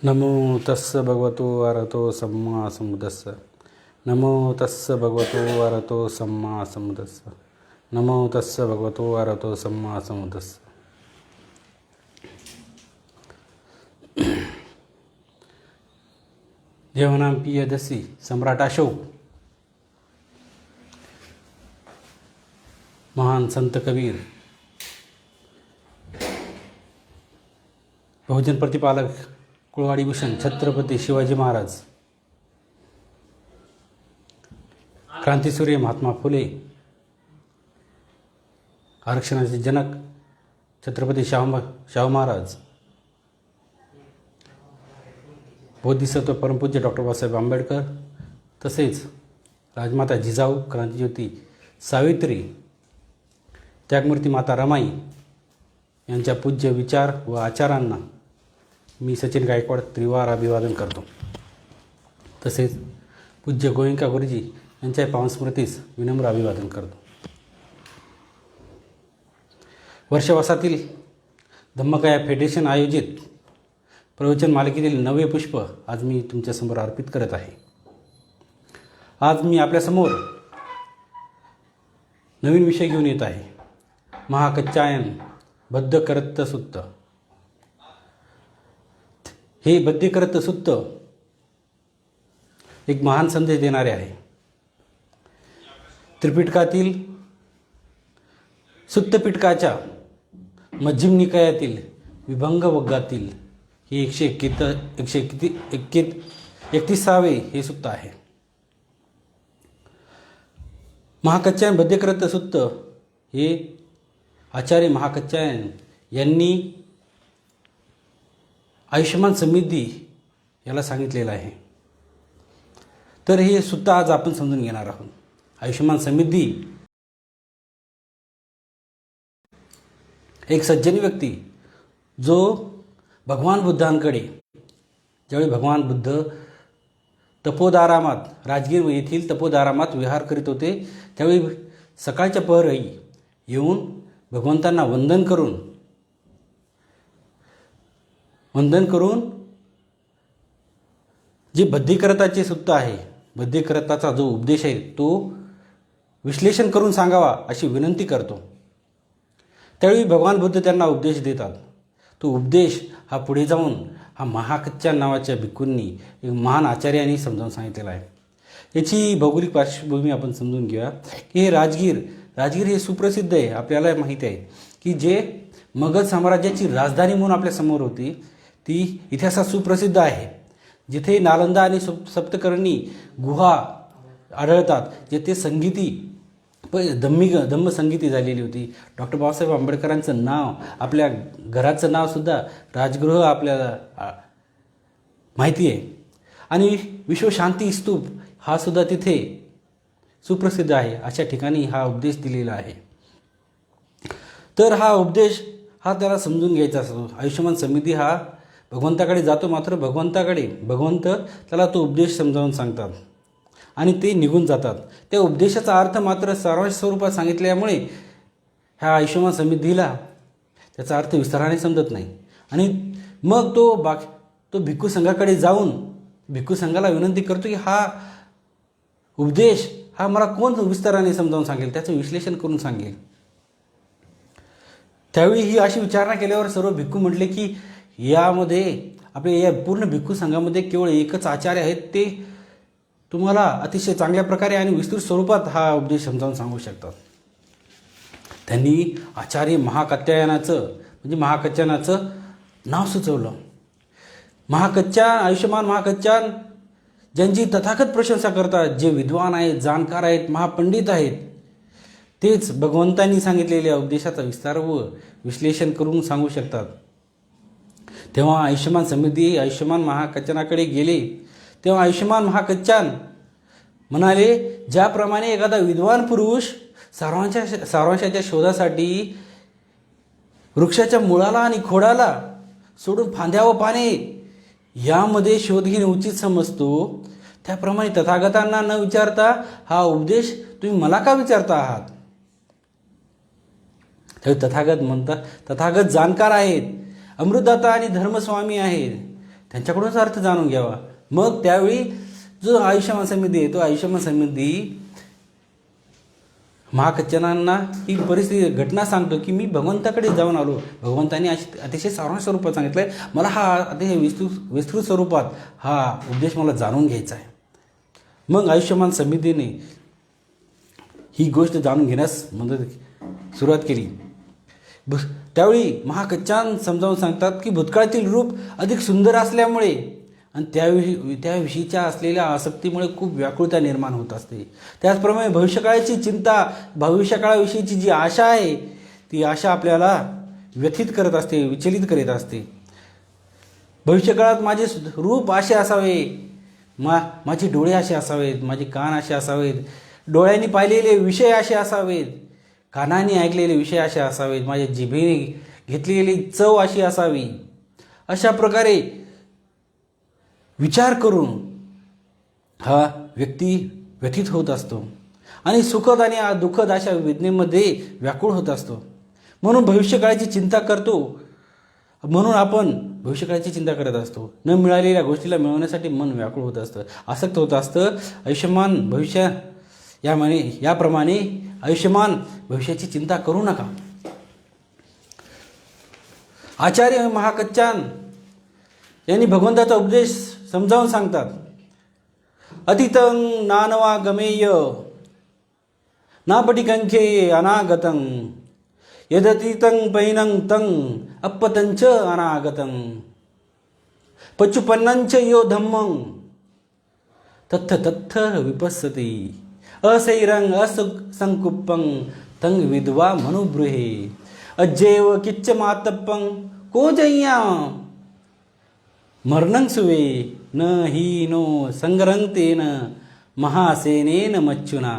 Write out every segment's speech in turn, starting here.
नमो तस्स भगवतो अरहतो सम्मा सम्बुद्धस्स। नमो तस्स भगवतो अरहतो सम्मा सम्बुद्धस्स। नमो तस्स भगवतो अरहतो सम्मा सम्बुद्धस्स। देवानां पियदसि सम्राट अशोक, महान संत कबीर, बहुजन प्रतिपालक कुळवाडी भूषण छत्रपती शिवाजी महाराज, क्रांतिसूर्य महात्मा फुले, आरक्षणाचे जनक छत्रपती शाहू महाराज, बोधिसत्व परमपूज्य डॉक्टर बाबासाहेब आंबेडकर, तसेच राजमाता जिजाऊ, क्रांतिज्योती सावित्री, त्यागमूर्ती माता रमाई यांच्या पूज्य विचार व आचारांना मी सचिन गायकवाड त्रिवार अभिवादन करतो. तसेच पूज्य गोयंका गुरुजी यांच्या पावन स्मृतीस विनम्र अभिवादन करतो. वर्षवासातील धम्मकाया फेडरेशन आयोजित प्रवचन मालिकेतील 9वे पुष्प आज मी तुमच्यासमोर अर्पित करत आहे. आज मी आपल्यासमोर नवीन विषय घेऊन येत आहे. महाकच्चायन बद्ध करत्त सुत्त. हे बद्धीकरत्त सुत्त एक महान संदेश देणारे आहे. त्रिपिटकातील सुत्तपिटकाच्या मध्यम निकायातील विभंग वग्गातील हे 131वे हे सुत्त आहे. महाकच्चायन बद्धीकरत्त सुत्त हे आचार्य महाकच्चायन यांनी आयुष्यमान समृद्धी याला सांगितलेलं आहे. तर हे सुत्त आज आपण समजून घेणार आहोत. आयुष्यमान समृद्धी एक सज्जन व्यक्ती जो भगवान बुद्धांकडे, ज्यावेळी भगवान बुद्ध तपोदारामात, राजगीर येथील तपोदारामात विहार करीत होते, त्यावेळी सकाळच्या पहरही येऊन भगवंतांना वंदन करून जे बद्धीकरताचे सुत्त आहे, बद्धीकरताचा जो उपदेश आहे तो विश्लेषण करून सांगावा अशी विनंती करतो. त्यावेळी भगवान बुद्ध त्यांना उपदेश देतात. तो उपदेश हा पुढे जाऊन हा महाकच्चायन नावाच्या भिक्खूंनी, एक महान आचार्यांनी समजावून सांगितलेला आहे. याची भौगोलिक पार्श्वभूमी आपण समजून घेऊया की हे राजगीर हे सुप्रसिद्ध आहे. आपल्याला माहिती आहे की जे मगध साम्राज्याची राजधानी म्हणून आपल्यासमोर होती, ती इतिहासात सुप्रसिद्ध आहे. जिथे नालंदा आणि सप्तकर्णी गुहा आढळतात, जेथे धम्मसंगीती झालेली होती. डॉक्टर बाबासाहेब आंबेडकरांचं नाव, आपल्या घराचं नावसुद्धा राजगृह आपल्याला माहिती आहे. आणि विश्वशांती स्तूप हा सुद्धा तिथे सुप्रसिद्ध आहे. अशा ठिकाणी हा उपदेश दिलेला आहे. तर हा उपदेश हा त्याला समजून घ्यायचा असतो. आयुष्यमान समृद्धी हा भगवंताकडे जातो, मात्र भगवंत त्याला तो उपदेश समजावून सांगतात आणि ते निघून जातात. त्या उपदेशाचा अर्थ मात्र सारांश स्वरूपात सांगितल्यामुळे ह्या आयुष्यमान समृद्धीला त्याचा अर्थ विस्ताराने समजत नाही. आणि मग तो भिक्खू संघाकडे जाऊन भिक्खू संघाला विनंती करतो की हा उपदेश हा मला कोण विस्ताराने समजावून सांगेल, त्याचं विश्लेषण करून सांगेल. त्यावेळी ही अशी विचारणा केल्यावर सर्व भिक्खू म्हटले की यामध्ये आपल्या या पूर्ण भिक्खू संघामध्ये केवळ एकच आचार्य आहेत, ते तुम्हाला अतिशय चांगल्या प्रकारे आणि विस्तृत स्वरूपात हा उपदेश समजावून सांगू शकतात. त्यांनी आचार्य महाकच्चायनाचं नाव सुचवलं. आयुष्यमान महाकच्चायन ज्यांची तथागत प्रशंसा करतात, जे विद्वान आहेत, जाणकार आहेत, महापंडित आहेत, तेच भगवंतांनी सांगितलेल्या उपदेशाचा विस्तार व विश्लेषण करून सांगू शकतात. तेव्हा आयुष्यमान महाकच्चायनाकडे गेले. तेव्हा आयुष्यमान महाकच्चायन म्हणाले, ज्याप्रमाणे एखादा विद्वान पुरुष सारांशाच्या शोधासाठी वृक्षाच्या मुळाला आणि खोडाला सोडून फांद्या व पाने यामध्ये शोध घेणे उचित समजतो, त्याप्रमाणे तथागतांना न विचारता हा उपदेश तुम्ही मला का विचारता आहात. तथागत जाणकार आहेत, अमृतदाता आणि धर्मस्वामी आहेत. त्यांच्याकडूनच अर्थ जाणून घ्यावा. मग त्यावेळी जो आयुष्यमान समिती आहे, तो आयुष्यमान समिती महाकच्चनांना ही परिस्थिती घटना सांगतो की मी भगवंताकडे जाऊन आलो. भगवंतांनी अतिशय सारांश स्वरूपात सांगितलं आहे, मला हा अतिशय विस्तृत स्वरूपात हा उपदेश मला जाणून घ्यायचा आहे. मग आयुष्यमान समितीने ही गोष्ट जाणून घेण्यास सुरुवात केली. त्यावेळी महाकच्चान समजावून सांगतात की भूतकाळातील रूप अधिक सुंदर असल्यामुळे आणि त्याविषयीच्या असलेल्या आसक्तीमुळे खूप व्याकुळता निर्माण होत असते. त्याचप्रमाणे भविष्यकाळाची चिंता, भविष्यकाळाविषयीची जी आशा आहे, ती आशा आपल्याला व्यथित करत असते, विचलित करीत असते. भविष्यकाळात माझे रूप असे असावे, माझे डोळे असे असावेत, माझे कान असे असावेत, डोळ्यांनी पाहिलेले विषय असे असावेत, कानाने ऐकलेले विषय असे असावेत, माझ्या जिभेने घेतलेली चव अशी असावी. अशा प्रकारे विचार करून हा व्यक्ती व्यथित होत असतो आणि सुखद आणि दुःखद अशा वेदनेमध्ये व्याकुळ होत असतो. म्हणून भविष्यकाळाची चिंता करतो. म्हणून आपण भविष्यकाळाची चिंता करत असतो. न मिळालेल्या गोष्टीला मिळवण्यासाठी मन व्याकुळ होत असतं, आसक्त होत असतं. आयुष्यमान भविष्य याप्रमाणे आयुष्यमान भविष्याची चिंता करू नका. आचार्य महाकच्चान यांनी भगवंताचा उपदेश समजावून सांगतात. अतीतं नानवा गमेय नापटिकंखे अनागतं यदतीतं पैनं तं अपतंच अनागतं पच्चुपन्नंच यो धम्मं तत्थ तत्थ विपස්සति असैरंग असंकुप्पं तं विद्वा मनुब्रूहे अज्जेव किच्च मातप्पं को जय्या मरणं सुवे न ही नो संगरंतेन महासेनेन मच्चुना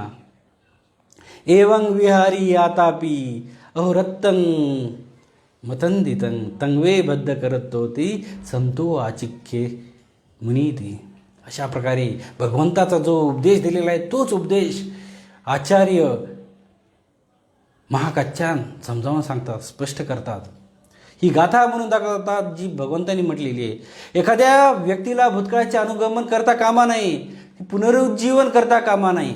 एवं विहारी आतापि अहोरत्तं मतंदितं तंगवे बद्ध करतोती संतो आचिख्ये मुनीती. अशा प्रकारे भगवंताचा जो उपदेश दिलेला आहे, तोच उपदेश आचार्य महाकच्चान समजावून सांगतात, स्पष्ट करतात. ही गाथा म्हणून दाखवतात जी भगवंतांनी म्हटलेली आहे. एखाद्या व्यक्तीला भूतकाळाचे अनुगमन करता कामा नाही, पुनरुज्जीवन करता कामा नाही,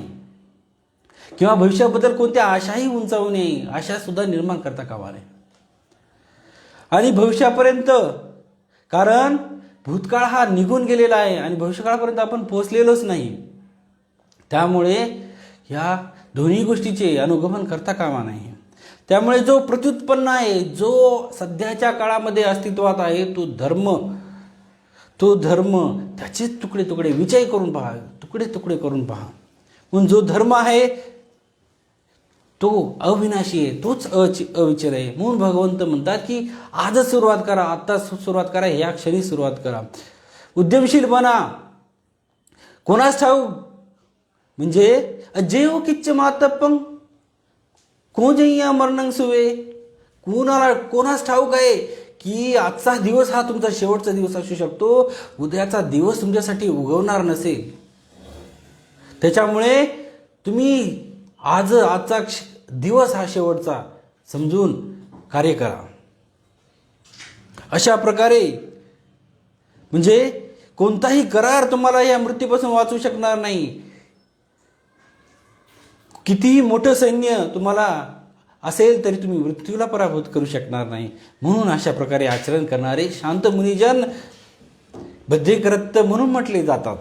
किंवा भविष्याबद्दल कोणत्या आशाही उंचावू नये, आशा सुद्धा निर्माण करता कामा नये. आणि भविष्यापर्यंत, कारण भूतकाळ हा निघून गेलेला आहे आणि भविष्यकाळापर्यंत आपण पोहोचलेलोच नाही. त्यामुळे ह्या दोन्ही गोष्टीचे अनुगमन करता कामा नाही. त्यामुळे जो प्रत्युत्पन्न आहे, जो सध्याच्या काळामध्ये अस्तित्वात आहे, तो धर्म त्याचेच तुकडे तुकडे विजय करून पहा, तुकडे तुकडे करून पहा. म्हणून जो धर्म आहे तो अविनाशी आहे, तोच अविचल आहे. म्हणून भगवंत म्हणतात की आजच सुरुवात करा, आत्ता सुरुवात करा, ह्या क्षणी सुरुवात करा. उद्यमशील बना. कोणास ठाऊक, म्हणजे अजेव किच्च मातप्पं कोजय्या मरणं सुवे. कोणास ठाऊक आहे की आजचा दिवस हा तुमचा शेवटचा दिवस असू शकतो, उद्याचा दिवस तुमच्यासाठी उगवणार नसेल. त्याच्यामुळे तुम्ही आजचा दिवस हा शेवटचा समजून कार्य करा. अशा प्रकारे म्हणजे कोणताही करार तुम्हाला या मृत्यूपासून वाचवू शकणार नाही. कितीही मोठं सैन्य तुम्हाला असेल तरी तुम्ही मृत्यूला पराभूत करू शकणार नाही. म्हणून अशा प्रकारे आचरण करणारे शांत मुनिजन बद्धेकरत्त म्हणून म्हटले जातात.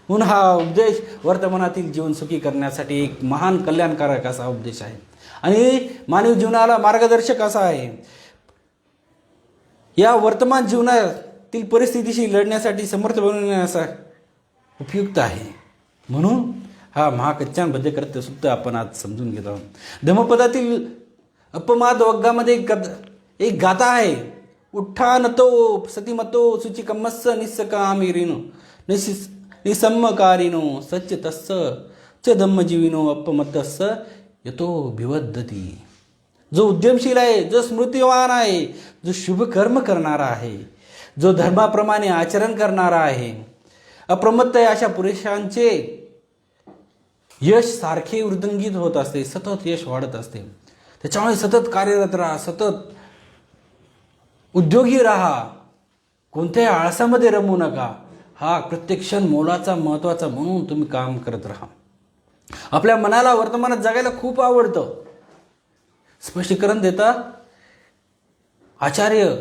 म्हणून हा उपदेश वर्तमानातील जीवन सुखी करण्यासाठी एक महान कल्याणकारक असा उपदेश आहे आणि मानवी जीवनाला मार्गदर्शक असा आहे. या वर्तमान जीवनातील परिस्थितीशी लढण्यासाठी समर्थ बनवण्याचा उपयुक्त आहे. म्हणून हा महाकच्चान बद्धेकरत्त सुद्धा आपण आज समजून घेत आहोत. धम्मपदातील अपमाद वग्गामध्ये एक गाथा आहे. उठ्ठानतो सतीमतो शुचिकम्मस्स निस्सकामिरिनो निसम्मकारिनो सच्च तस्स च धम्मजीविनो अपमत्तस्स यतो विवदती. जो उद्यमशील आहे, जो स्मृतिवान आहे, जो शुभ कर्म करणारा आहे, जो धर्माप्रमाणे आचरण करणारा आहे, अप्रमत्त आहे, अशा पुरुषांचे यश सारखे वृद्धिंगित होत असते, सतत यश वाढत असते. त्याच्यामुळे सतत कार्यरत राहा, सतत उद्योगी राहा. कोणत्याही आळसामध्ये रमू नका. हा प्रत्येक क्षण मोलाचा महत्त्वाचा म्हणून तुम्ही काम करत राहा. आपल्या मनाला वर्तमानात जगायला खूप आवडतं. स्पष्टीकरण देतात आचार्य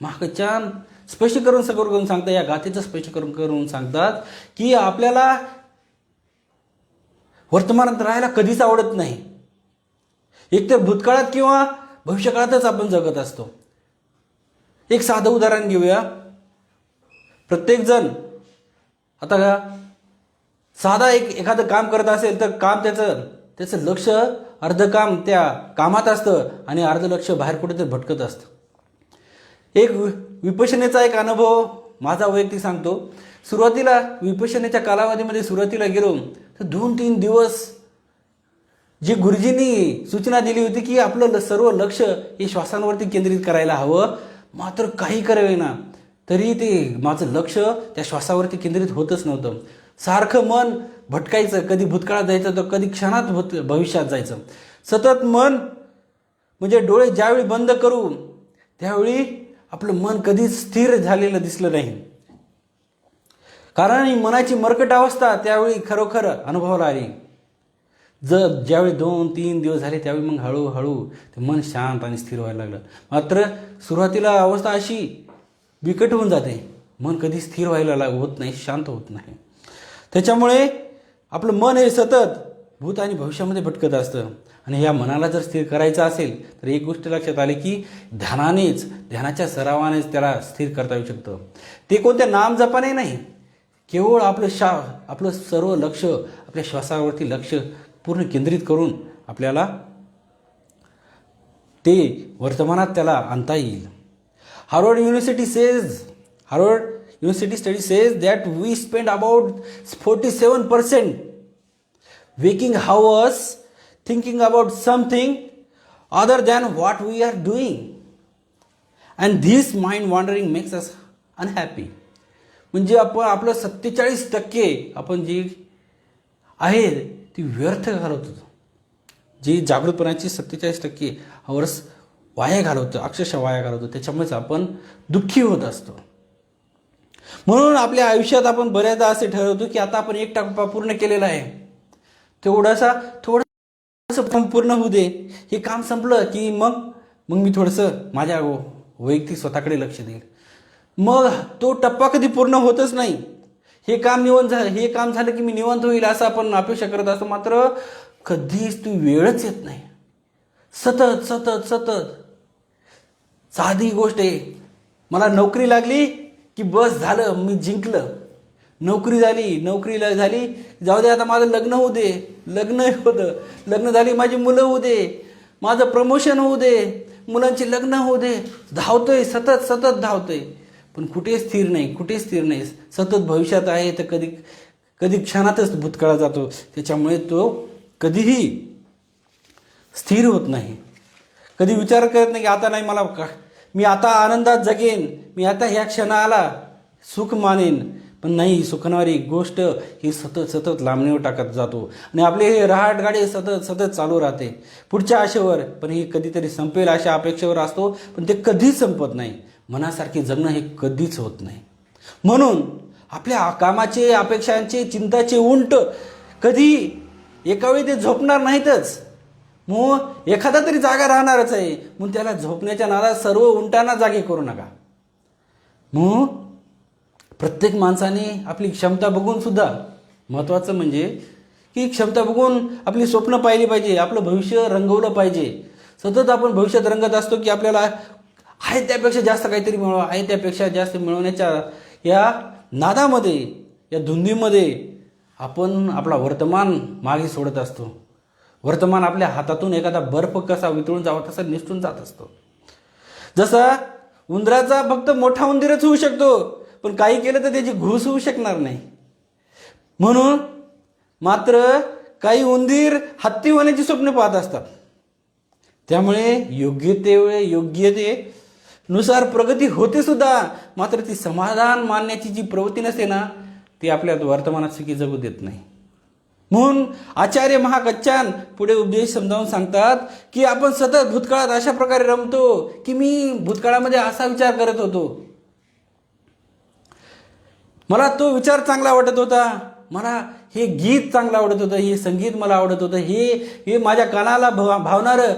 महाकच्चान स्पष्टीकरण सगळं करून सांगतात, या गाथेचं स्पष्टीकरण करून सांगतात की आपल्याला वर्तमानात राहायला कधीच आवडत नाही. एकतर भूतकाळात किंवा भविष्यकाळातच आपण जगत असतो. एक साधं उदाहरण घेऊया. प्रत्येकजण आता साधा एखादं काम करत असेल तर काम त्याचं लक्ष अर्ध काम त्या कामात असतं आणि अर्ध लक्ष बाहेर कुठेतरी भटकत असतं. एक विपश्यनेचा एक अनुभव माझा वैयक्तिक सांगतो. सुरुवातीला विपश्यनेच्या कालावधीमध्ये सुरुवातीला गेलो तर 2-3 दिवस जी गुरुजींनी सूचना दिली होती की आपलं सर्व लक्ष हे श्वासांवरती केंद्रित करायला हवं, मात्र काही करावेना तरी ते माझं लक्ष त्या श्वासावरती केंद्रित होतच नव्हतं. सारखं मन भटकायचं, कधी भूतकाळात जायचं तर कधी क्षणात भविष्यात जायचं. सतत मन म्हणजे डोळे ज्यावेळी बंद करू त्यावेळी आपलं मन कधीच स्थिर झालेलं दिसलं नाही. कारण ही मनाची मरकट अवस्था त्यावेळी खरोखर अनुभवाला आली. ज्यावेळी 2-3 दिवस झाले त्यावेळी मग हळूहळू ते मन शांत आणि स्थिर व्हायला लागलं. मात्र सुरुवातीला अवस्था अशी बिकट होऊन जाते, मन कधी स्थिर व्हायला होत नाही, शांत होत नाही. त्याच्यामुळे आपलं मन हे सतत भूत आणि भविष्यामध्ये भटकत असतं. आणि या मनाला जर स्थिर करायचं असेल तर एक गोष्ट लक्षात आली की ध्यानाच्या सरावानेच त्याला स्थिर करता येऊ शकतं. ते कोणत्या नाम जपाने नाही, केवळ आपलं सर्व लक्ष आपल्या श्वासावरती लक्ष पूर्ण केंद्रित करून आपल्याला ते वर्तमानात त्याला आणता येईल. Harvard university study says that we spend about 47% waking hours thinking about something other than what we are doing, and this mind wandering makes us unhappy. म्हणजे आपलं 47% आपण जी आहे ती व्यर्थ घालवतो. जी जागृतपणाची 47% आवर्स वाया घालवतो, अक्षरशः वाया घालवतो. त्याच्यामुळेच आपण दुःखी होत असतो. म्हणून आपल्या आयुष्यात आपण बऱ्याचदा असे ठरवतो की आता आपण 1 टप्पा पूर्ण केलेला आहे, थोडंसं पूर्ण होऊ दे, हे काम संपलं की मग मी थोडंसं माझ्या वैयक्तिक स्वतःकडे लक्ष देईल. मग तो टप्पा कधी पूर्ण होतच नाही. हे काम झालं की मी निवांत होईल असं आपण अपेक्षा करत असतो, मात्र कधीच ती वेळच येत नाही. सतत साधी गोष्ट आहे, मला नोकरी लागली की बस झालं, मी जिंकलं. नोकरी झाली जाऊ दे, आता माझं लग्न होऊ दे, लग्न झाली, माझी मुलं होऊ दे, माझं प्रमोशन होऊ दे, मुलांची लग्न होऊ दे. धावतोय, सतत धावतोय, पण कुठे स्थिर नाही. सतत भविष्यात आहे तर कधी क्षणातच भूतकाळात जातो. त्याच्यामुळे तो कधीही स्थिर होत नाही. कधी विचार करत नाही की आता नाही, मी आता आनंदात जगेन, मी आता ह्या क्षणाला सुख मानेन. पण नाही, सुखणारी गोष्ट ही सतत लांबणीवर टाकत जातो आणि आपले हे रहाट गाडी सतत चालू राहते पुढच्या आशेवर. पण हे कधीतरी संपेल अशा अपेक्षेवर असतो, पण ते कधीच संपत नाही. मनासारखे जगणं हे कधीच होत नाही. म्हणून आपल्या कामाचे, अपेक्षांचे, चिंताचे उंट कधी एकावेळी ते झोपणार नाहीतच. मग एखादा तरी जागा राहणारच आहे. म्हणून त्याला झोपण्याच्या नादात सर्व उंटांना जागे करू नका. मग प्रत्येक माणसाने आपली क्षमता बघून सुद्धा, महत्त्वाचं म्हणजे की क्षमता बघून आपली स्वप्न पाहिली पाहिजे, आपलं भविष्य रंगवलं पाहिजे. सतत आपण भविष्यात रंगत असतो की आपल्याला आहे त्यापेक्षा जास्त काहीतरी मिळवा, आहे त्यापेक्षा जास्त मिळवण्याच्या या नादामध्ये, या धुंदीमध्ये आपण आपला वर्तमान मागे सोडत असतो. वर्तमान आपल्या हातातून एखादा बर्फ कसा वितळून जावा तसा निसटून जात असतो. जसा उंदराचा फक्त मोठा उंदीरच होऊ शकतो, पण काही केलं तर त्याची घूस होऊ शकणार नाही. म्हणून मात्र काही उंदीर हत्ती होण्याची स्वप्न पाहत असतात. त्यामुळे योग्यतेनुसार प्रगती होते सुद्धा, मात्र ती समाधान मानण्याची जी प्रवृत्ती नसते ना, ती आपल्या वर्तमानात सुखी जगू देत नाही. म्हणून आचार्य महाकच्चान पुढे उपदेश समजावून सांगतात की आपण सतत भूतकाळात अशा प्रकारे रमतो की मी भूतकाळामध्ये असा विचार करत होतो, मला तो विचार चांगला वाटत होता, मला हे गीत चांगलं आवडत होतं, हे संगीत मला आवडत होतं, हे माझ्या कानाला भावणारं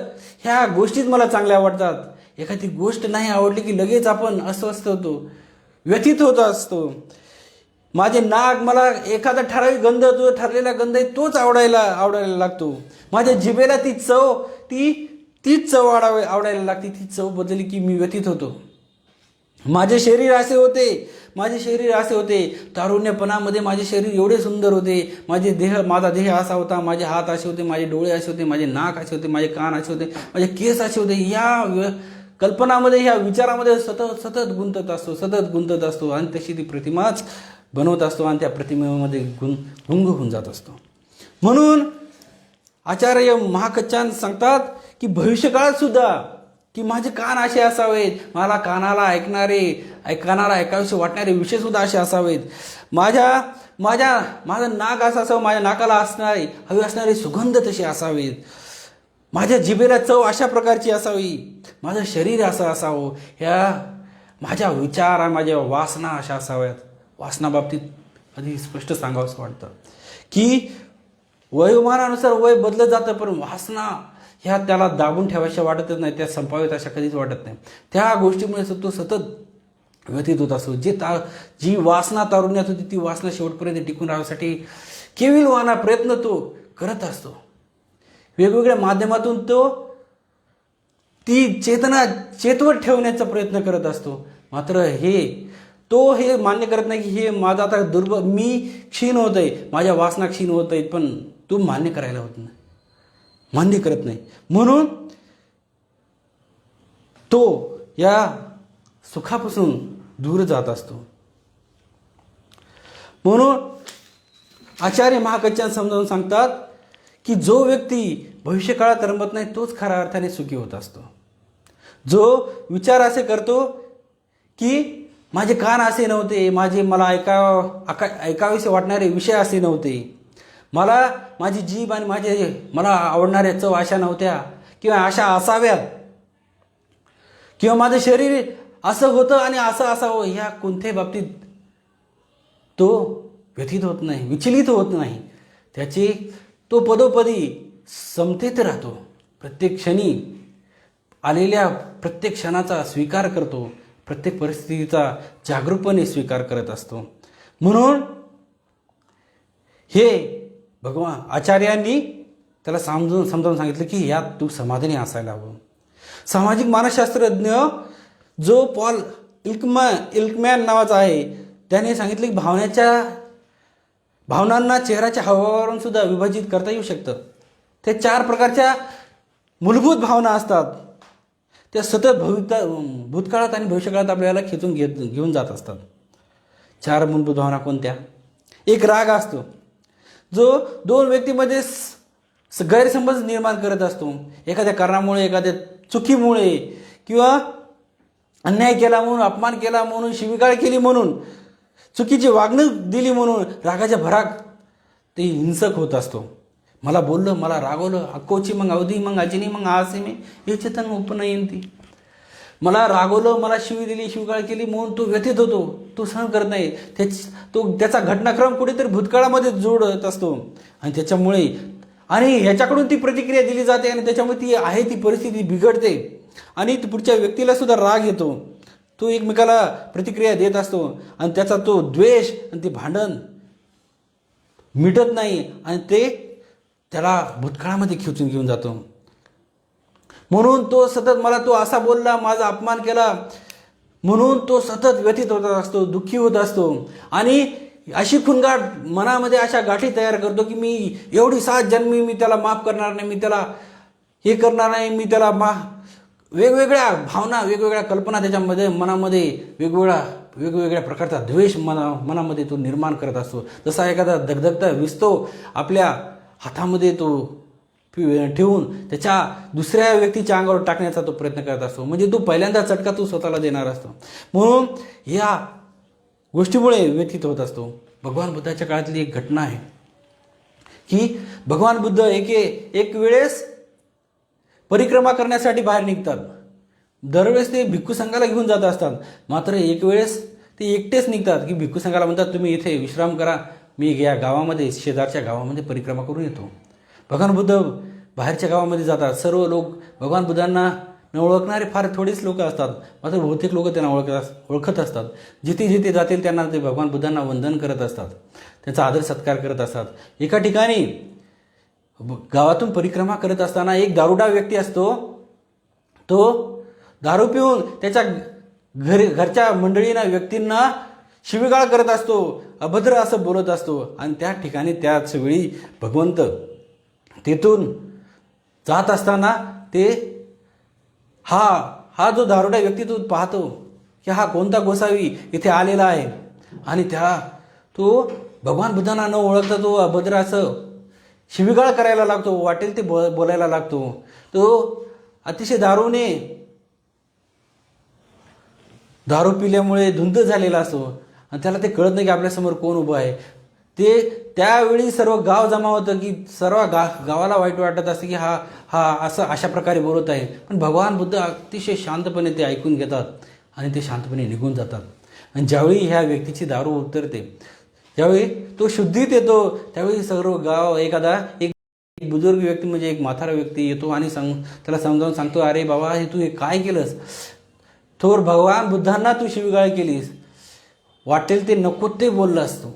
ह्या गोष्टीच मला चांगल्या आवडतात. एखादी गोष्ट नाही आवडली की लगेच आपण अस्वस्थ होतो, व्यथित होत असतो. माझे नाक, मला एखादा ठराविक गंध, जो ठरलेला गंध आहे तोच आवडायला लागतो. माझ्या जिभेला तीच चव आवडायला लागते. ती चव बदलली की मी व्यथित होतो. माझे शरीर असे होते, तारुण्यपणामध्ये माझे शरीर एवढे सुंदर होते. माझा देह असा होता, माझे हात असे होते, माझे डोळे असे होते, माझे नाक असे होते, माझे कान असे होते, माझे केस असे होते. या कल्पनामध्ये, ह्या विचारामध्ये सतत गुंतत असतो आणि तशी ती प्रतिमाच बनवत असतो आणि त्या प्रतिमेमध्ये गुंग होऊन जात असतो. म्हणून आचार्य महाकच्चान सांगतात की भविष्यकाळात सुद्धा की माझे कान असे असावेत, मला कानाला ऐकावेसे वाटणारे विषय सुद्धा असे असावेत. माझं नाक असं असावं, माझ्या नाकाला हवे असणारे सुगंध तसे असावेत. माझ्या जिभेला चव अशा प्रकारची असावी, माझं शरीर असं असावं. ह्या माझ्या विचार आणि माझ्या वासना अशा असाव्यात. वासनाबाबतीत आधी स्पष्ट सांगावंसं वाटतं की वयोमानानुसार वय बदलत जातं, पण वासना ह्या त्याला दाबून ठेवायच्या वाटतच नाही, त्या संपाव्यात अशा कधीच वाटत नाही. त्या गोष्टीमुळे तो सतत व्यतीत होत असतो. जी वासना तारुण्यात होती ती वासना शेवटपर्यंत टिकून राहण्यासाठी केविलवाना प्रयत्न तो करत असतो. वेगवेगळ्या माध्यमातून तो ती चेतना चेतवत ठेवण्याचा प्रयत्न करत असतो. मात्र तो हे मान्य करत नाही की हे माझा आता मी क्षीण होत आहे, माझ्या वासना क्षीण होत आहेत, पण तो मान्य करत नाही. म्हणून तो या सुखापासून दूर जात असतो. म्हणून आचार्य महाकच्चान समजावून सांगतात की जो व्यक्ती भविष्यकाळात रमत नाही तोच खऱ्या अर्थाने सुखी होत असतो. जो विचार असे करतो की माझे कान असे नव्हते, मला ऐकावेसे वाटणारे विषय असे नव्हते, माझी जीभ आणि मला आवडणाऱ्या चव अशा नव्हत्या किंवा अशा असाव्यात, किंवा माझं शरीर असं होतं आणि असं असावं, ह्या कोणत्याही बाबतीत तो व्यथित होत नाही, विचलित होत नाही. तो पदोपदी समतेत राहतो. प्रत्येक क्षणी आलेल्या प्रत्येक क्षणाचा स्वीकार करतो, प्रत्येक परिस्थितीचा जागरूकपणे स्वीकार करत असतो. म्हणून हे भगवान आचार्यांनी त्याला समजावून सांगितलं की यात तू समाधानी असायला हवं. सामाजिक मानसशास्त्रज्ञ जो पॉल इल्कमॅन नावाचा आहे, त्याने सांगितलं की भावनांना चेहऱ्याच्या हावभावावरून सुद्धा विभाजित करता येऊ शकतं. ते 4 प्रकारच्या मूलभूत भावना असतात. त्या सतत भूतकाळात आणि भविष्यकाळात आपल्याला खेचून घेऊन जात असतात. 4 मूलभूत भावना कोणत्या? एक राग असतो, जो 2 व्यक्तीमध्ये गैरसमज निर्माण करत असतो. एखाद्या कारणामुळे, एखाद्या चुकीमुळे, किंवा अन्याय केला म्हणून, अपमान केला म्हणून, शिवीगाळ केली म्हणून, चुकीची वागणूक दिली म्हणून रागाच्या भरात ते हिंसक होत असतो. मला बोललं, मला रागवलं, अक्कोची मग अवधी मग अजिनी मग आसे मी हे चेतन उपनयंती. मला रागवलं, मला शिवी दिली, शिवगाळ केली म्हणून तो व्यथित होतो, तो सहन करत नाही. त्याचा घटनाक्रम कुठेतरी भूतकाळामध्ये जोडत असतो आणि ह्याच्याकडून ती प्रतिक्रिया दिली जाते आणि त्याच्यामुळे ती परिस्थिती बिघडते आणि पुढच्या व्यक्तीला सुद्धा राग येतो. तो एकमेकाला प्रतिक्रिया देत असतो आणि त्याचा तो द्वेष आणि ते भांडण मिटत नाही आणि ते त्याला भूतकाळामध्ये खेचून घेऊन जातो. म्हणून तो सतत मला तो असा बोलला, माझा अपमान केला म्हणून तो सतत व्यथित होत असतो, दुःखी होत असतो आणि अशी खुणगाठ मनामध्ये अशा गाठी तयार करतो की मी एवढी 7 जन्मी मी त्याला माफ करणार नाही, मी त्याला हे करणार नाही, मी त्याला वेगवेगळ्या भावना, वेगवेगळ्या कल्पना त्याच्यामध्ये मनामध्ये वेगवेगळ्या प्रकारचा द्वेष मनामध्ये तो निर्माण करत असतो. जसा एखादा धगधगता विस्तो आपल्या हातामध्ये तो ठेवून त्याच्या दुसऱ्या व्यक्तीच्या अंगावर टाकण्याचा तो प्रयत्न करत असतो. म्हणजे तो पहिल्यांदा चटका तो स्वतःला देणार असतो. म्हणून या गोष्टीमुळे व्यथित होत असतो. भगवान बुद्धाच्या काळातली एक घटना आहे की भगवान बुद्ध एक वेळेस परिक्रमा करण्यासाठी बाहेर निघतात. दरवेळेस ते भिक्खू संघाला घेऊन जात असतात. मात्र एक वेळेस ते एकटेच निघतात की भिक्खू संघाला म्हणतात तुम्ही इथे विश्राम करा, मी या गावामध्ये शेजारच्या गावामध्ये परिक्रमा करून येतो. भगवान बुद्ध बाहेरच्या गावामध्ये जातात. सर्व लोक भगवान बुद्धांना न ओळखणारे फार थोडेच लोक असतात, मात्र बहुतेक लोक त्यांना ओळखत असतात. जिथे जिथे जातील त्यांना ते भगवान बुद्धांना वंदन करत असतात, त्यांचा आदर सत्कार करत असतात. एका ठिकाणी गावातून परिक्रमा करत असताना एक दारुडा व्यक्ती असतो. तो दारू पिऊन त्याच्या घरच्या मंडळींना व्यक्तींना शिवीगाळ करत असतो, अभद्र असं बोलत असतो. आणि त्या ठिकाणी त्याच वेळी भगवंत तेथून जात असताना ते हा जो दारुडा व्यक्ती तो पाहतो की हा कोणता गोसावी इथे आलेला आहे. आणि त्याला तो भगवान बुद्धांना न ओळखता तो अभद्र असं शिवीगाळ करायला लागतो, वाटेल ते बोलायला लागतो. तो अतिशय दारू पिल्यामुळे धुंद झालेला असतो आणि त्याला ते कळत नाही की आपल्यासमोर कोण उभं आहे. ते त्यावेळी सर्व गाव जमा होतं की सर्व गावाला वाईट वाटत असते की हा अशा प्रकारे बोलत आहे. पण भगवान बुद्ध अतिशय शांतपणे ते ऐकून घेतात आणि ते शांतपणे निघून जातात. आणि ज्यावेळी ह्या व्यक्तीची दारू उतरते, ज्यावेळी तो शुद्धीत येतो, त्यावेळी सर्व गाव एक बुजुर्ग व्यक्ती म्हणजे एक म्हातारा व्यक्ती येतो आणि त्याला समजावून सांगतो, अरे बाबा हे तू हे काय केलंस, थोर भगवान बुद्धांना तू शिवीगाळ केलीस, वाटेल ते नको ते बोलला असतो.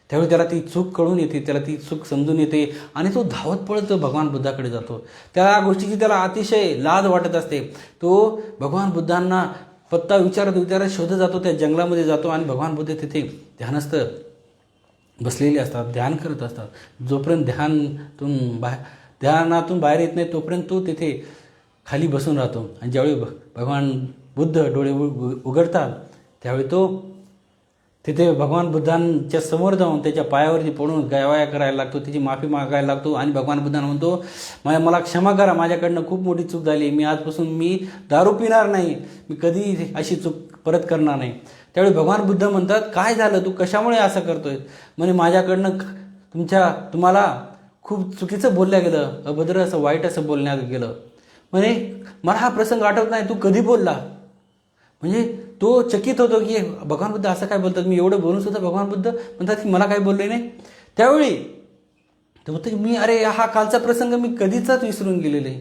त्यावेळी त्याला ती चूक कळून येते, त्याला ती चूक समजून येते आणि तो धावत पळत भगवान बुद्धाकडे जातो. त्या गोष्टीची त्याला अतिशय लाज वाटत असते. तो भगवान बुद्धांना पत्ता विचारत शोधत जातो, त्या जंगलामध्ये जातो आणि भगवान बुद्ध तिथे ध्यानस्थ बसलेले असतात, ध्यान करत असतात. जोपर्यंत ध्यानातून बाहेर येत नाही तोपर्यंत तो तिथे खाली बसून राहतो. आणि ज्यावेळी भगवान बुद्ध डोळे उघडतात त्यावेळी तो तिथे भगवान बुद्धांच्या समोर जाऊन त्याच्या पायावरती पडून गायवाया करायला लागतो, तिची माफी मागायला लागतो. आणि भगवान बुद्धांना म्हणतो, मला क्षमा करा, माझ्याकडनं खूप मोठी चूक झाली, मी आजपासून मी दारू पिणार नाही, मी कधी अशी चूक परत करणार नाही. त्यावेळी भगवान बुद्ध म्हणतात, काय झालं, तू कशामुळे असं करतोय. म्हणे माझ्याकडनं तुम्हाला खूप चुकीचं बोलल्या गेलं, अभद्र असं वाईट असं बोलण्यात गेलं. म्हणे मला हा प्रसंग आठवत नाही, तू कधी बोलला. म्हणजे तो चकित होतो की भगवान बुद्ध असं काय बोलतात, मी एवढं बोलून सुद्धा भगवान बुद्ध म्हणतात की मला काय बोलले नाही. त्यावेळी तो म्हणतो की मी हा कालचा प्रसंग मी कधीच विसरून गेलेले,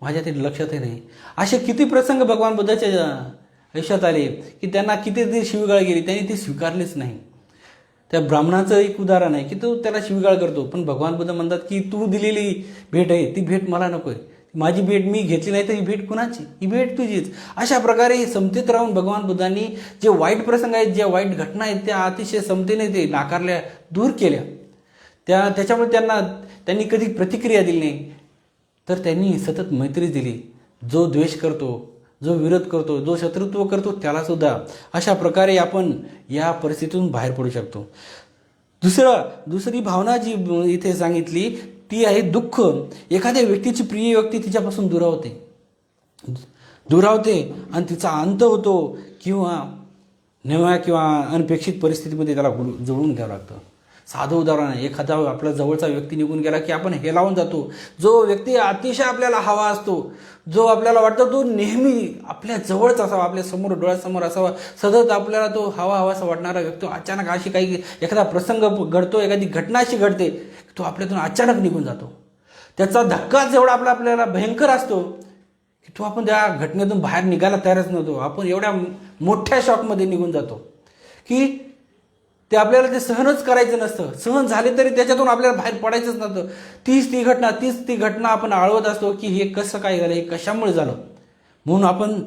माझ्या ते लक्षातही नाही. असे किती प्रसंग भगवान बुद्धाच्या आयुष्यात आले की त्यांना कितीतरी शिवीगाळ गेली, त्यांनी ती स्वीकारलीच नाही. त्या ब्राह्मणाचं एक उदाहरण आहे की तो त्याला शिवीगाळ करतो, पण भगवान बुद्ध म्हणतात की तू दिलेली भेट आहे ती भेट मला नको आहे, माझी भेट मी घेतली नाही तर ही भेट कुणाची, ही भेट तुझीच. अशा प्रकारे समतेत राहून भगवान बुद्धांनी जे वाईट प्रसंग आहेत, ज्या वाईट घटना आहेत त्या अतिशय समतेने ते नाकारल्या, दूर केल्या. त्याच्यामुळे त्यांनी कधी प्रतिक्रिया दिली नाही, तर त्यांनी सतत मैत्रीच दिली. जो द्वेष करतो, जो विरोध करतो, जो शत्रुत्व करतो त्याला सुद्धा. अशा प्रकारे आपण या परिस्थितीतून बाहेर पडू शकतो. दुसरी भावना जी इथे सांगितली ती आहे दुःख. एखाद्या व्यक्तीची प्रिय व्यक्ती तिच्यापासून दुरावते आणि तिचा अंत होतो किंवा नव्या किंवा अनपेक्षित परिस्थितीमध्ये त्याला जुळवून घ्यावं लागतं. साधं उदाहरण आहे, एखादा आपला जवळचा व्यक्ती निघून गेला की आपण हेलावून जातो. जो व्यक्ती अतिशय आपल्याला हवा असतो, जो आपल्याला वाटतं तो नेहमी आपल्या जवळच असावा, आपल्या समोर डोळ्यासमोर असावा, सतत आपल्याला तो हवासा वाटणारा व्यक्ती अचानक अशी एखादा प्रसंग घडतो, एखादी घटना अशी घडते तो आपल्यातून अचानक निघून जातो. त्याचा धक्काच एवढा आपल्याला भयंकर असतो की तो आपण त्या घटनेतून बाहेर निघायला तयारच नव्हतो. आपण एवढ्या मोठ्या शॉकमध्ये निघून जातो की ते आपल्याला ते सहनच करायचं नसतं. सहन झाले तरी त्याच्यातून आपल्याला बाहेर पडायचंच नव्हतं. तीच ती घटना आपण आळवत असतो की हे कसं काय झालं, हे कशामुळे झालं, म्हणून आपण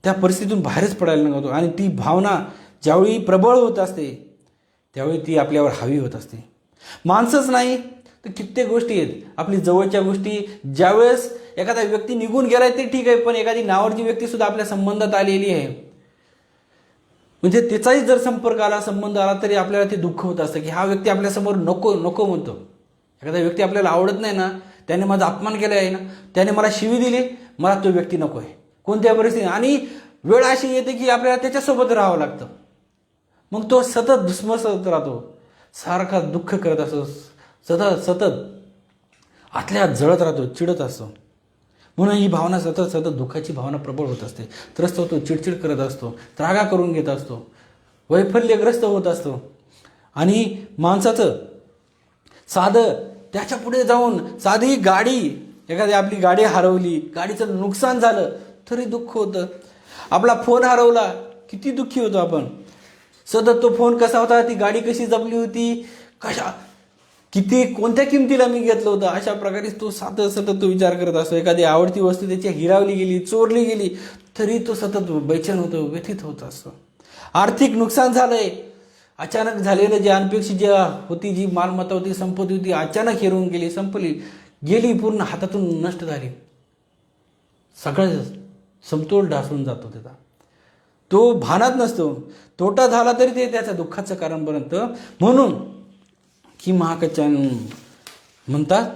त्या परिस्थितीतून बाहेरच पडायला नव्हतो. आणि ती भावना ज्यावेळी प्रबळ होत असते त्यावेळी ती आपल्यावर हावी होत असते. माणसंच नाही तर कित्येक गोष्टी आहेत, आपली जवळच्या गोष्टी. ज्यावेळेस एखादा व्यक्ती निघून गेलाय ते ठीक आहे, पण एखादी नावाची व्यक्ती सुद्धा आपल्या संबंधात आलेली आहे, म्हणजे त्याचाही जर संबंध आला तरी आपल्याला ते दुःख होत असतं की हा व्यक्ती आपल्यासमोर नको म्हणतो. एखादा व्यक्ती आपल्याला आवडत नाही ना, त्याने माझा अपमान केला आहे ना, त्याने मला शिवी दिली, मला तो व्यक्ती नको आहे कोणत्या परिस्थितीत. आणि वेळ अशी येते की आपल्याला त्याच्यासोबत राहावं लागतं. मग तो सतत धुसमसत राहतो, सारखा दुःख करत असतो, सतत आतल्या जळत राहतो, चिडत असतो. म्हणून ही भावना सतत दुःखाची भावना प्रबळ होत असते. त्रस्त होतो, चिडचिड करत असतो, त्रागा करून घेत असतो. वैफल्यग्रस्त होत असतो. आणि माणसाचं साधं त्याच्या पुढे जाऊन साधी गाडी, एखादी आपली गाडी हरवली, गाडीचं नुकसान झालं तरी दुःख होतं. आपला फोन हरवला किती दुःखी होतो आपण. सतत तो फोन कसा होता, ती गाडी कशी जपली होती, किती कोणत्या किमतीला मी घेतलं होतं, अशा प्रकारे तो सतत तो विचार करत असतो. एखादी आवडती वस्तू त्याची हिरावली गेली, चोरली गेली तरी तो सतत बेचैन होतो, व्यथित होत असतो. आर्थिक नुकसान झालंय, अचानक झालेलं जे अनपेक्षित जी होती, जी मालमत्ता होती, संपत्ती होती, अचानक हिरवून गेली, संपली, गेली, पूर्ण हातातून नष्ट झाली. सगळं समतोल ढासळून जातो त्याचा, तो भानात नसतो. तोटा झाला तरी ते त्याच्या दुःखाचं कारण बनतं. म्हणून की महाकाचार्य म्हणतात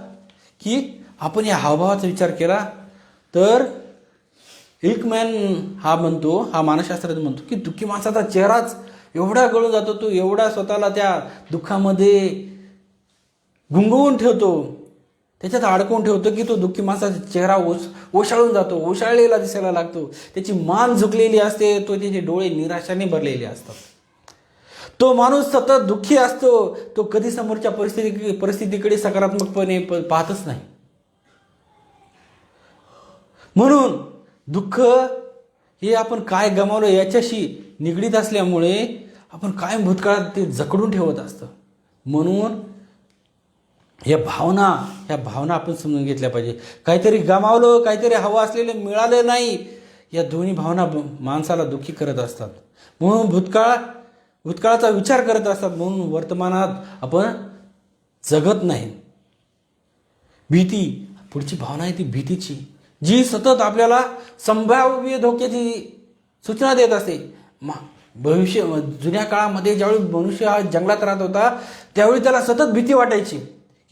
की आपण या हावभावाचा विचार केला तर इल्कमॅन हा म्हणतो, हा मानसशास्त्रात म्हणतो की दुःखी माणसाचा चेहराच एवढा गळून जातो, तो एवढा स्वतःला त्या दुःखामध्ये गुंगवून ठेवतो, त्याच्यात अडकवून ठेवतो की तो दुःखी माणसाचा चेहरा ओशाळून जातो, ओशाळलेला दिसायला लागतो. त्याची मान झुकलेली असते, तो त्याचे डोळे निराशाने भरलेले असतात. तो माणूस सतत दुःखी असतो, तो कधी समोरच्या परिस्थितीकडे सकारात्मकपणे पाहतच नाही. म्हणून दुःख हे आपण काय गमावलं याच्याशी निगडीत असल्यामुळे आपण कायम भूतकाळात ते जकडून ठेवत असतं. म्हणून ह्या भावना आपण समजून घेतल्या पाहिजे. काहीतरी गमावलं, काहीतरी हवं असलेलं मिळालं नाही, या दोन्ही भावना माणसाला दुःखी करत असतात. म्हणून भूतकाळाचा विचार करत असतात. म्हणून वर्तमानात आपण जगत नाही. भीती, पुढची भावना आहे ती भीतीची, जी सतत आपल्याला संभाव्य धोक्याची सूचना देत असते. जुन्या काळामध्ये ज्यावेळी मनुष्य हा जंगलात राहत होता त्यावेळी त्याला सतत भीती वाटायची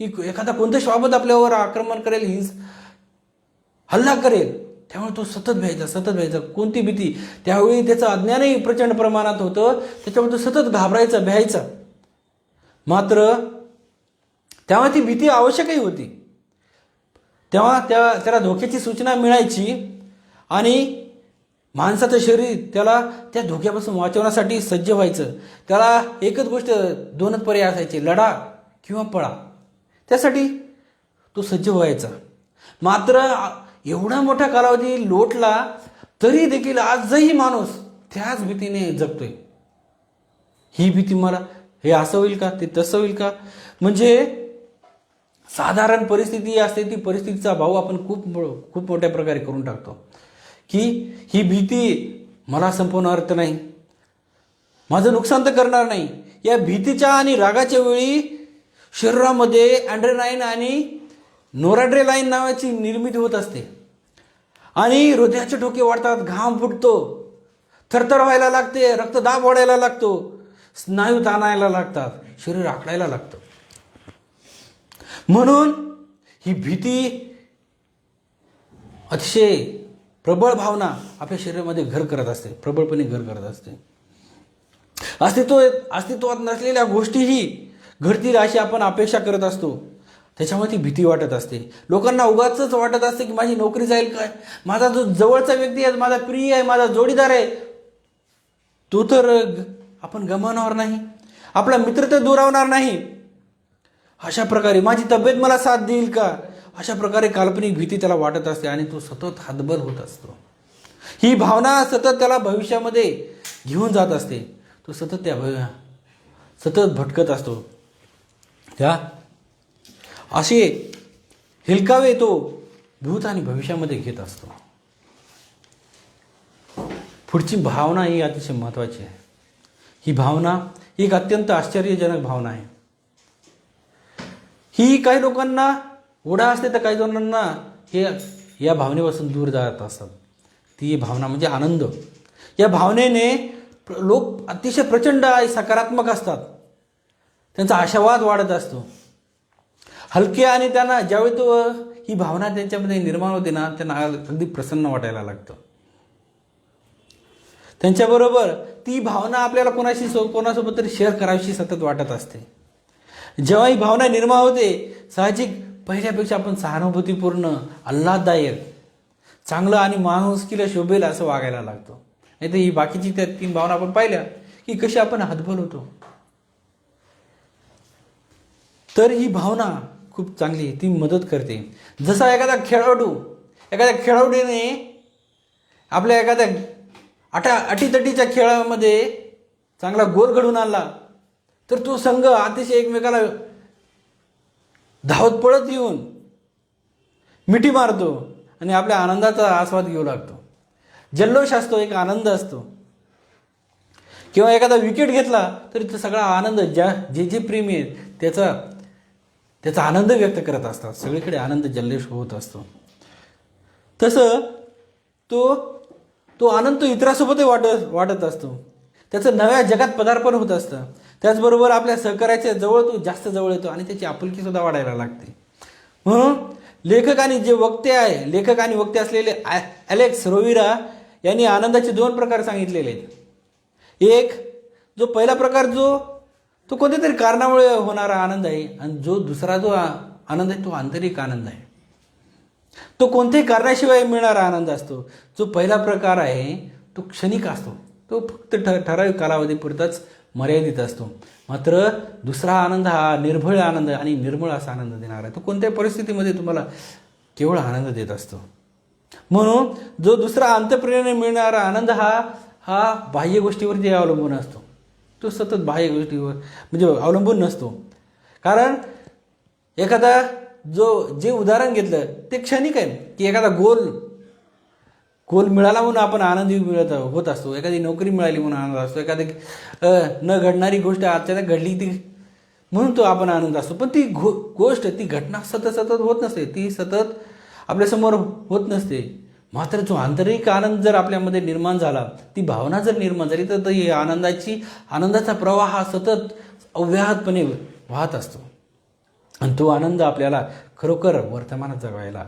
की एखादा कोणतं श्वापद आपल्यावर आक्रमण करेल, हल्ला करेल. त्यामुळे तो सतत भ्यायचा. कोणती भीती? त्यावेळी त्याचं अज्ञानही प्रचंड प्रमाणात होतं, त्याच्यामुळे तो सतत घाबरायचा, भ्यायचा. मात्र तेव्हा ती भीती आवश्यकही होती. तेव्हा त्याला धोक्याची सूचना मिळायची आणि माणसाचं शरीर त्याला त्या धोक्यापासून वाचवण्यासाठी सज्ज व्हायचं. त्याला एकच गोष्ट, दोनच पर्याय असायचे, लढा किंवा पळा. त्यासाठी तो सज्ज व्हायचा. मात्र एवढा मोठा कालावधी लोटला तरी देखील आजही माणूस त्याच भीतीने जगतोय. ही भीती मला हे असं होईल का, ते तसं होईल का, म्हणजे साधारण परिस्थिती असते ती परिस्थितीचा भाव आपण खूप मोठ्या प्रकारे करून टाकतो की ही भीती मला संपवणार तर नाही, माझं नुकसान तर करणार नाही. या भीतीच्या आणि रागाच्या वेळी शरीरामध्ये ॲड्रेनालाईन आणि नोरॅड्रेनालाईन नावाची निर्मिती होत असते आणि हृदयाचे ठोके वाढतात, घाम फुटतो, थरथर व्हायला लागते, रक्तदाब वाढायला लागतो, स्नायू ताणायला लागतात, शरीर आकडायला लागतं. म्हणून ही भीती अतिशय प्रबळ भावना आपल्या शरीरामध्ये घर करत असते, प्रबळपणे घर करत असते. अस्तित्वात नसलेल्या गोष्टीही घडतील अशी आपण अपेक्षा करत असतो, त्याच्यामुळे ती भीती वाटत असते. लोकांना उगाचच वाटत असते की माझी नोकरी जाईल काय, माझा जो जवळचा व्यक्ती आहे, माझा प्रिय आहे, माझा जोडीदार आहे, तो तर आपण गमावणार नाही, आपला मित्र तर दुरावणार नाही, अशा प्रकारे माझी तब्येत मला साथ देईल का, अशा प्रकारे काल्पनिक भीती त्याला वाटत असते आणि तो सतत हतबल होत असतो. ही भावना सतत त्याला भविष्यामध्ये घेऊन जात असते. तो सतत भटकत असतो. त्या असे हेलकावे तो भूत आणि भविष्यामध्ये घेत असतो. पुढची भावना ही अतिशय महत्त्वाची आहे. ही भावना एक अत्यंत आश्चर्यजनक भावना आहे. ही काही लोकांना ओढा असते तर काही जणांना हे या भावनेपासून दूर जात असतात. ती भावना म्हणजे आनंद. या भावनेने लोक अतिशय प्रचंड सकारात्मक असतात, त्यांचा आशावाद वाढत असतो, हलके, आणि त्यांना ज्यावेळी ही भावना त्यांच्यामध्ये निर्माण होते ना, त्यांना अगदी प्रसन्न वाटायला लागतं. त्यांच्याबरोबर ती भावना आपल्याला कोणासोबत तरी शेअर करावीशी सतत वाटत असते. जेव्हा ही भावना निर्माण होते, साहजिक पहिल्यापेक्षा आपण सहानुभूतीपूर्ण, आल्हाददायक, चांगलं आणि माणुसकीला शोभेल असं वागायला लागतो. नाही तर ही बाकीची त्या 3 भावना आपण पाहिल्या की कशी आपण हतबल होतो. तर ही भावना खूप चांगली ती मदत करते. जसा एखाद्या खेळाडूने आपल्या एखाद्या अटीतटीच्या खेळामध्ये चांगला गोल घडवून आणला तर तो संघ अतिशय एकमेकाला धावत पळत येऊन मिठी मारतो आणि आपल्या आनंदाचा आस्वाद घेऊ लागतो. जल्लोष असतो, एक आनंद असतो. किंवा एखादा विकेट घेतला तरी तो सगळा आनंद जे प्रेमी आहेत त्याचा आनंद व्यक्त करत असतात. सगळीकडे आनंद जल्लोष होत असतो. तसं तो आनंद तो इतरांसोबतही वाटत असतो. त्याचं नव्या जगात पदार्पण होत असतं. त्याचबरोबर आपल्या सहकार्याच्या तो जास्त जवळ येतो आणि त्याची आपुलकीसुद्धा वाढायला लागते. म्हणून लेखक आणि वक्ते असलेले ॲलेक्स रोविरा यांनी आनंदाचे 2 प्रकार सांगितलेले आहेत. एक जो पहिला प्रकार तो कोणत्या तरी कारणामुळे होणारा आनंद आहे आणि दुसरा आनंद आहे तो आंतरिक आनंद आहे. तो कोणत्याही कारणाशिवाय मिळणारा आनंद असतो. जो पहिला प्रकार आहे तो क्षणिक असतो, तो फक्त ठराविक कालावधीपुरताच मर्यादित असतो. मात्र दुसरा आनंद हा निर्भळ आनंद आणि निर्मळ असा आनंद देणारा आहे. तो कोणत्याही परिस्थितीमध्ये तुम्हाला केवळ आनंद देत असतो. म्हणून जो दुसरा अंतःप्रेरणेने मिळणारा आनंद हा बाह्य गोष्टीवरती अवलंबून असतो. तो सतत बाह्य गोष्टीवर म्हणजे अवलंबून नसतो. कारण जे उदाहरण घेतलं ते क्षणिक आहे की एखादा गोल मिळाला म्हणून आपण आनंदी होत असतो. एखादी नोकरी मिळाली म्हणून आनंद असतो. एखादी न घडणारी गोष्ट अचानक घडली ती म्हणून तो आपण आनंद असतो. पण ती गोष्ट ती घटना सतत होत नसते. ती सतत आपल्यासमोर होत नसते. मात्र जो आंतरिक आनंद जर आपल्यामध्ये निर्माण झाला, ती भावना जर निर्माण झाली तर ही आनंदाचा प्रवाह हा सतत अव्याहतपणे वाहत असतो. आणि तो आनंद आपल्याला खरोखर वर्तमानात जगायला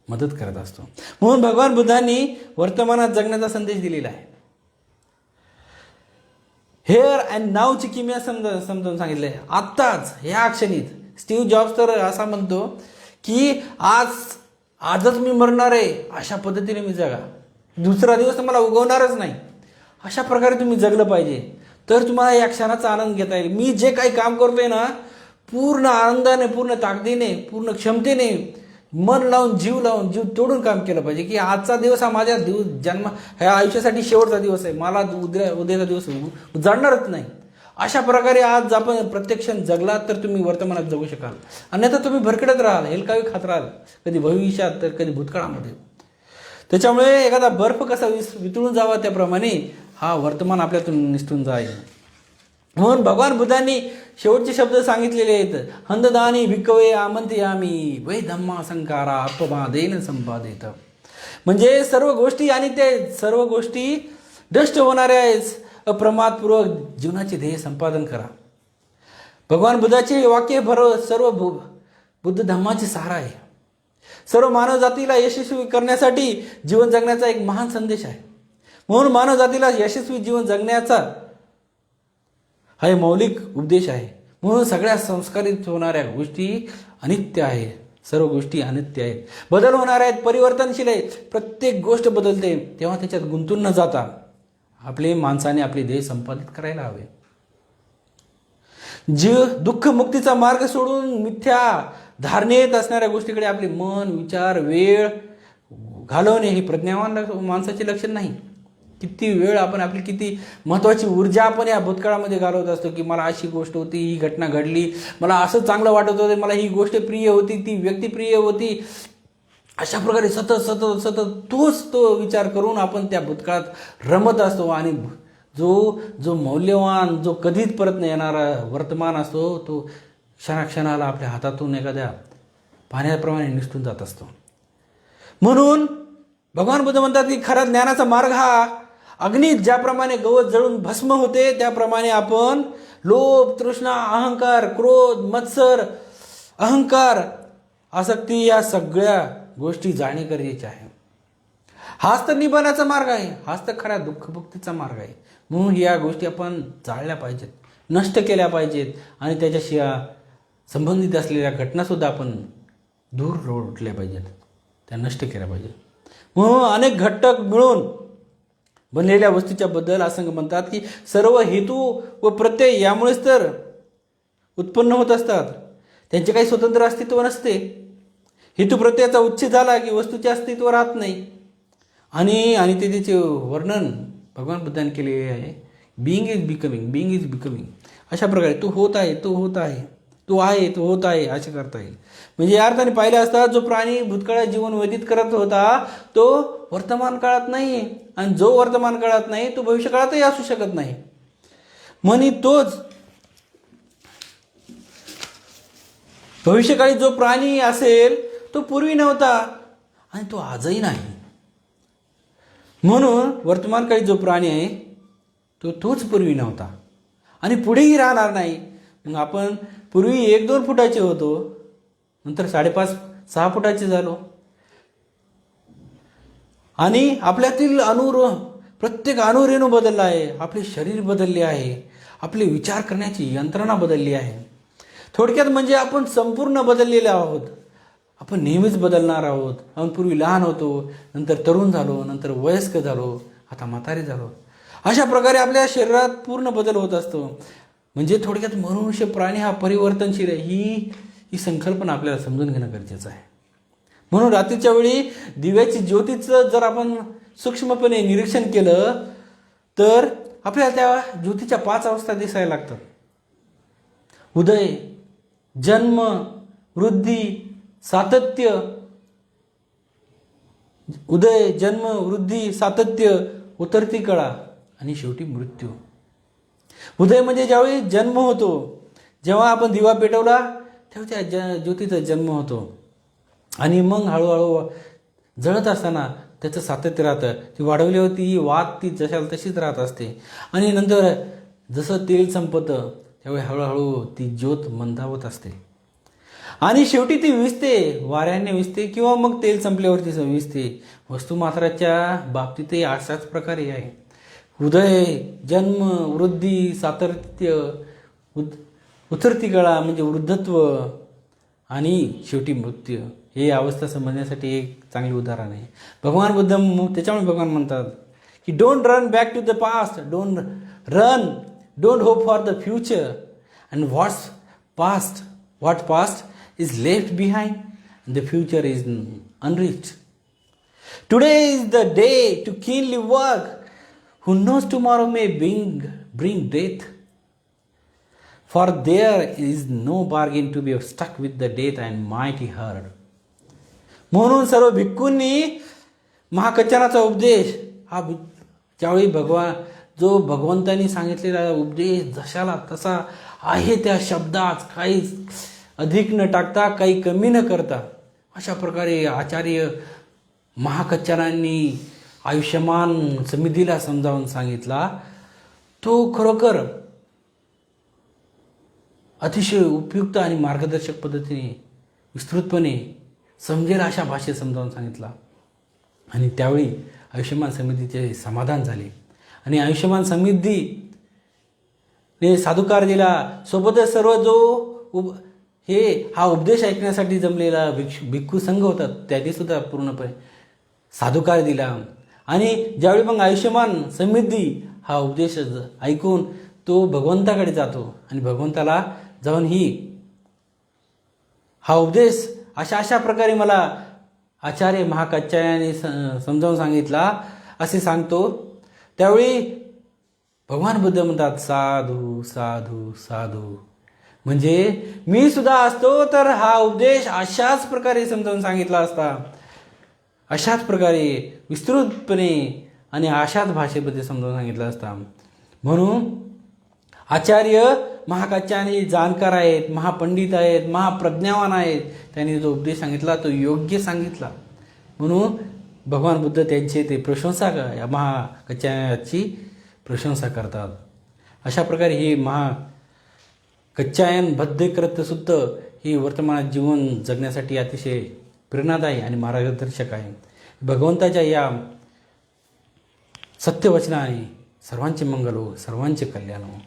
मदत करत असतो. म्हणून भगवान बुद्धांनी वर्तमानात जगण्याचा संदेश दिलेला आहे. हेअर अँड नाऊची किमया समजावून सांगितले. आत्ताच ह्या क्षणीत स्टीव्ह जॉब्स तर असा म्हणतो की आजच मी मरणार आहे अशा पद्धतीने मी जगा. दुसरा दिवस मला उगवणारच नाही अशा प्रकारे तुम्ही जगलं पाहिजे. तर तुम्हाला या क्षणाचा आनंद घेता येईल. मी जे काही काम करतोय ना पूर्ण आनंदाने, पूर्ण ताकदीने, पूर्ण क्षमतेने, मन लावून जीव तोडून काम केलं पाहिजे की आजचा दिवस हा माझ्या ह्या आयुष्यासाठी शेवटचा दिवस आहे. मला उद्याचा दिवस जाणणारच नाही. अशा प्रकारे आज आपण प्रत्यक्ष जगलात तर तुम्ही वर्तमानात जगू शकाल. अन्यथा तुम्ही भरकटत राहाल, हेलकावी खात राहाल, कधी भविष्यात तर कधी भूतकाळामध्ये. त्याच्यामुळे एखादा बर्फ कसा वितळून जावा त्याप्रमाणे हा वर्तमान आपल्यातून निसटून जाईल. म्हणून भगवान बुद्धांनी शेवटचे शब्द सांगितलेले आहेत. हंददानी भिक्कवे आमंत्यामी वै धम्मा संकारा अपवादेन संपादित. म्हणजे सर्व गोष्टी आणि ते सर्व गोष्टी नष्ट होणाऱ्या अप्रमादपूर्वक जीवनाचे ध्येय संपादन करा. भगवान बुद्धाचे वाक्य सर्व बुद्ध धम्माचे सार आहे. सर्व मानवजातीला यशस्वी करण्यासाठी जीवन जगण्याचा एक महान संदेश आहे. म्हणून मानवजातीला यशस्वी जीवन जगण्याचा हा मौलिक उपदेश आहे. म्हणून सगळ्या संस्कारित होणाऱ्या गोष्टी अनित्य आहे. सर्व गोष्टी अनित्य आहेत, बदल होणार आहेत, परिवर्तनशील आहे. प्रत्येक गोष्ट बदलते. तेव्हा त्याच्यात गुंतून न जाता माणसाने आपले ध्येय संपादित करायला हवे. दुःख मुक्तीचा मार्ग सोडून मिथ्या धारणेत असणाऱ्या गोष्टीकडे आपले मन, विचार, वेळ घालवणे हे प्रज्ञावान माणसाचे लक्षण नाही. किती वेळ आपण आपली किती महत्त्वाची ऊर्जा आपण या भूतकाळामध्ये घालवत असतो की मला अशी गोष्ट होती, ही घटना घडली, मला असं चांगलं वाटत होतं, मला ही गोष्ट प्रिय होती, ती व्यक्ती प्रिय होती. अशा प्रकारे सतत तो विचार करून आपण त्या भूतकाळात रमत असतो. आणि जो मौल्यवान, जो कधीच परत न येणारा वर्तमान असतो तो क्षणाक्षणाला आपल्या हातातून एखाद्या पाण्याप्रमाणे निसटून जात असतो. म्हणून भगवान बुद्ध म्हणतात की खरा ज्ञानाचा मार्ग हा अग्नीत ज्याप्रमाणे गवत जळून भस्म होते त्याप्रमाणे आपण लोभ, तृष्णा, अहंकार, क्रोध, मत्सर, अहंकार, आसक्ती या सगळ्या गोष्टी जाणे गरजेचे आहे. हाच तर निबाणाचा मार्ग आहे. हाच तर खरा दुःखमुक्तीचा मार्ग आहे. म्हणून या गोष्टी आपण जाळल्या पाहिजेत, नष्ट केल्या पाहिजेत आणि त्याच्याशी संबंधित असलेल्या घटनासुद्धा आपण दूर लोटल्या पाहिजेत, त्या नष्ट केल्या पाहिजेत. म्हणून अनेक घटक मिळून बनलेल्या वस्तूच्या बद्दल असं म्हणतात की सर्व हेतू व प्रत्यय यामुळेच तर उत्पन्न होत असतात. त्यांचे काही स्वतंत्र अस्तित्व नसते. हेतू प्रत्ययाचा उच्छेद झाला की वस्तूचे अस्तित्व राहत नाही. आणि ते त्याचे वर्णन भगवान बुद्धांनी केलेले आहे. Being is becoming, being is becoming. अशा प्रकारे तू होत आहे, तो होत आहे, तू आहे, तो होत आहे, असे करता येईल. म्हणजे या अर्थाने पाहिलं असता जो प्राणी भूतकाळात जीवन व्यतीत करत होता तो वर्तमान काळात नाही, आणि जो वर्तमान काळात नाही तो भविष्य काळातही असू शकत नाही. म्हणी तोच भविष्यकाळी जो प्राणी असेल तो पूर्वी नव्हता आणि तो आजही नाही. म्हणून वर्तमानकाळी जो प्राणी आहे तोच पूर्वी नव्हता आणि पुढेही राहणार नाही. मग आपण पूर्वी 1-2 फुटाचे होतो, नंतर 5.5-6 फुटाचे झालो. आणि आपल्यातील प्रत्येक अणुरेणू बदलला आहे. आपले शरीर बदलले आहे. आपले विचार करण्याची यंत्रणा बदलली आहे. थोडक्यात म्हणजे आपण संपूर्ण बदललेले आहोत. आपण नेहमीच बदलणार आहोत. आपण पूर्वी लहान होतो, नंतर तरुण झालो, नंतर वयस्क झालो, आता म्हातारे झालो. अशा प्रकारे आपल्या शरीरात पूर्ण बदल होत असतो. म्हणजे थोडक्यात मनुष्य प्राणी हा परिवर्तनशील आहे, ही संकल्पना आपल्याला समजून घेणं गरजेचं आहे. म्हणून रात्रीच्या वेळी दिव्याची ज्योतीचं जर आपण सूक्ष्मपणे निरीक्षण केलं तर आपल्याला त्या ज्योतीच्या 5 अवस्था दिसायला लागतात. उदय, जन्म, वृद्धी, सातत्य. उदय, जन्म, वृद्धी, सातत्य, उतरती कळा आणि शेवटी मृत्यू. उदय म्हणजे ज्यावेळी जन्म होतो, जेव्हा आपण दिवा पेटवला तेव्हा त्या ज्योतीचा जन्म होतो. आणि मग हळूहळू जळत असताना त्याचं सातत्य राहतं. ती वाढवली होती वात ती जशाला तशीच राहत असते. आणि नंतर जसं तेल संपतं त्यावेळी हळूहळू ती ज्योत मंदावत असते आणि शेवटी ती विझते. वाऱ्याने विझते किंवा मग तेल संपल्यावरती विझते. वस्तुमात्राच्या बाबतीतही अशाच प्रकारे आहे. उदय, जन्म, वृद्धी, सातत्य, उतरती कळा म्हणजे वृद्धत्व आणि शेवटी मृत्यू. हे अवस्था समजण्यासाठी एक चांगले उदाहरण आहे. भगवान बुद्ध त्याच्यामुळे भगवान म्हणतात की don't run back to the past, don't hope for the future, and what past is left behind and the future is unreached. Today is the day to keenly work. Who knows tomorrow may bring death. For there is no bargain to be stuck with the death and mighty herd. म्हणून सर्व भिक्खूंनी महाकच्चनाचा उपदेश हा ज्यावेळी जो भगवंतांनी सांगितलेला उपदेश जशाला तसा आहे त्या शब्दात काही अधिक न टाकता काही कमी न करता अशा प्रकारे आचार्य महाकच्चनांनी आयुष्यमान समितीला समजावून सांगितला. तो खरोखर अतिशय उपयुक्त आणि मार्गदर्शक पद्धतीने विस्तृतपणे समजेल अशा भाषेत समजावून सांगितला. आणि त्यावेळी आयुष्यमान समितीचे समाधान झाले आणि आयुष्यमान समितीने साधुकार दिला. सोबतच सर्व हा उपदेश ऐकण्यासाठी जमलेला भिक्खू संघ होता त्यांनी सुद्धा पूर्णपणे साधुकार दिला. आणि ज्यावेळी मग आयुष्यमान समिती हा उपदेश ऐकून तो भगवंताकडे जातो आणि भगवंताला जाऊन हा उपदेश अशा प्रकारे मला आचार्य महाकाचार्याने समजावून सांगितला असे सांगतो. त्यावेळी भगवान बुद्ध म्हणतात साधू साधू साधू. म्हणजे मी सुद्धा असतो तर हा उपदेश अशाच प्रकारे समजावून सांगितला असता, अशाच प्रकारे विस्तृतपणे आणि अशाच भाषेमध्ये समजावून सांगितला असता. म्हणून आचार्य महाकाचार्य जाणकार आहेत, महापंडित आहेत, महाप्रज्ञावान आहेत. त्यांनी जो उपदेश सांगितला तो योग्य सांगितला. म्हणून भगवान बुद्ध त्यांचे ते प्रशंसा या महाकाचार्याची प्रशंसा करतात. अशा प्रकारे ही कच्चायन बद्धकृत्य सुद्धा ही वर्तमानात जीवन जगण्यासाठी अतिशय प्रेरणादायी आणि मार्गदर्शक आहे. भगवंताच्या या सत्यवचनाने सर्वांचे मंगल हो, सर्वांचे कल्याण हो.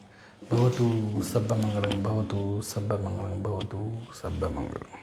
भवतु सब्बमंगलम, भवतु सब्बमंगलम, भवतु सब्बमंगलम.